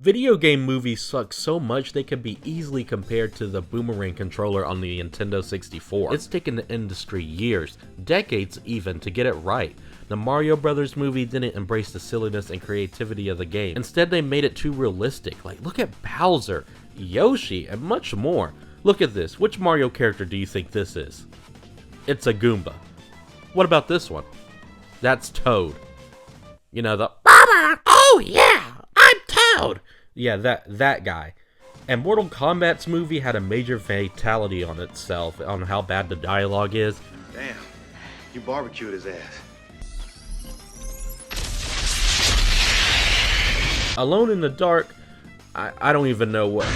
Video game movies suck so much they can be easily compared to the Boomerang controller on the Nintendo 64. It's taken the industry years, decades even, to get it right. The Mario Brothers movie didn't embrace the silliness and creativity of the game. Instead, they made it too realistic. Like, look at Bowser, Yoshi, and much more. Look at this. Which Mario character do you think this is? It's a Goomba. What about this one? That's Toad. You know, the Mama! Oh yeah! I'm Toad! Yeah, that guy. And Mortal Kombat's movie had a major fatality on itself on how bad the dialogue is. Damn, you barbecued his ass. Alone in the Dark, I don't even know what.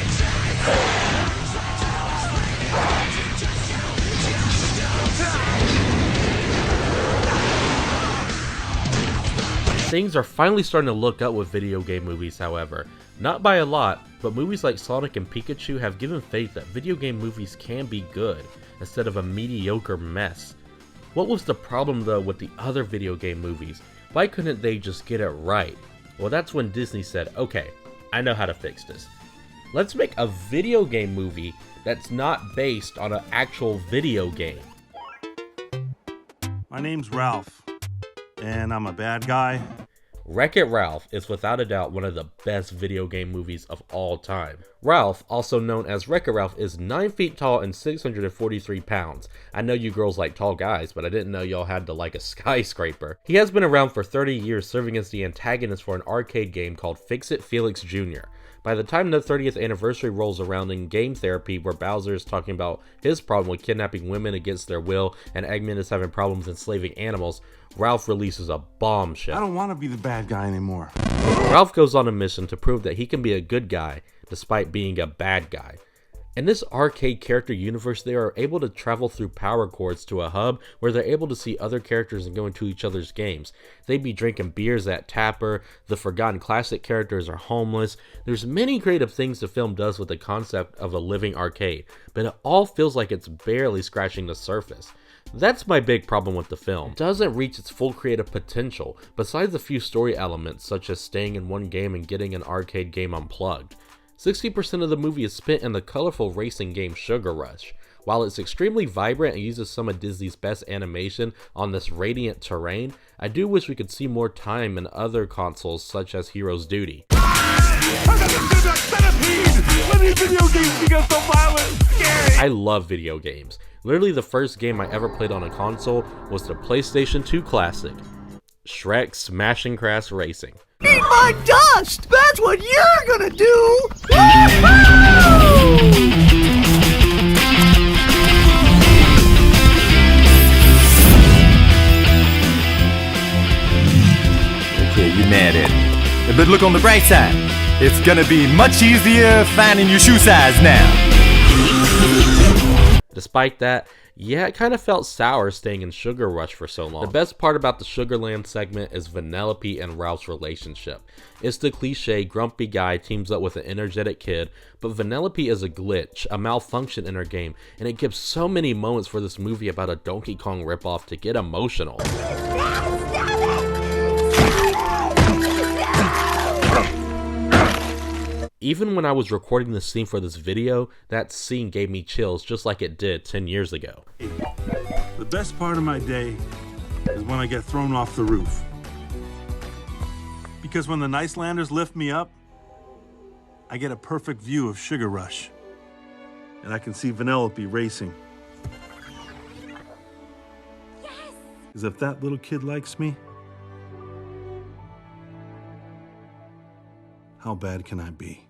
Things are finally starting to look up with video game movies, however. Not by a lot, but movies like Sonic and Pikachu have given faith that video game movies can be good, instead of a mediocre mess. What was the problem though with the other video game movies? Why couldn't they just get it right? Well, that's when Disney said, okay, I know how to fix this. Let's make a video game movie that's not based on an actual video game. My name's Ralph, and I'm a bad guy. Wreck-It Ralph is without a doubt one of the best video game movies of all time. Ralph, also known as Wreck-It Ralph, is 9 feet tall and 643 pounds. I know you girls like tall guys, but I didn't know y'all had to like a skyscraper. He has been around for 30 years, serving as the antagonist for an arcade game called Fix-It Felix Jr. By the time the 30th anniversary rolls around in Game Therapy, where Bowser is talking about his problem with kidnapping women against their will and Eggman is having problems enslaving animals, Ralph releases a bombshell. I don't want to be the bad guy anymore. Ralph goes on a mission to prove that he can be a good guy despite being a bad guy. In this arcade character universe, they are able to travel through power cords to a hub where they're able to see other characters and go into each other's games. They'd be drinking beers at Tapper, the Forgotten Classic characters are homeless. There's many creative things the film does with the concept of a living arcade, but it all feels like it's barely scratching the surface. That's my big problem with the film. It doesn't reach its full creative potential, besides a few story elements such as staying in one game and getting an arcade game unplugged. 60% of the movie is spent in the colorful racing game Sugar Rush. While it's extremely vibrant and uses some of Disney's best animation on this radiant terrain, I do wish we could see more time in other consoles such as Heroes Duty. I love video games. Literally the first game I ever played on a console was the PlayStation 2 classic, Shrek Smashing Crash Racing. Eat my dust! That's what you're gonna do! Okay, you're mad at me. But look on the bright side. It's gonna be much easier finding your shoe size now. Despite that, yeah, it kind of felt sour staying in Sugar Rush for so long. The best part about the Sugarland segment is Vanellope and Ralph's relationship. It's the cliche grumpy guy teams up with an energetic kid, but Vanellope is a glitch, a malfunction in her game, and it gives so many moments for this movie about a Donkey Kong ripoff to get emotional. Even when I was recording the scene for this video, that scene gave me chills just like it did 10 years ago. The best part of my day is when I get thrown off the roof. Because when the Nicelanders lift me up, I get a perfect view of Sugar Rush. And I can see Vanellope racing. Yes! Because if that little kid likes me, how bad can I be?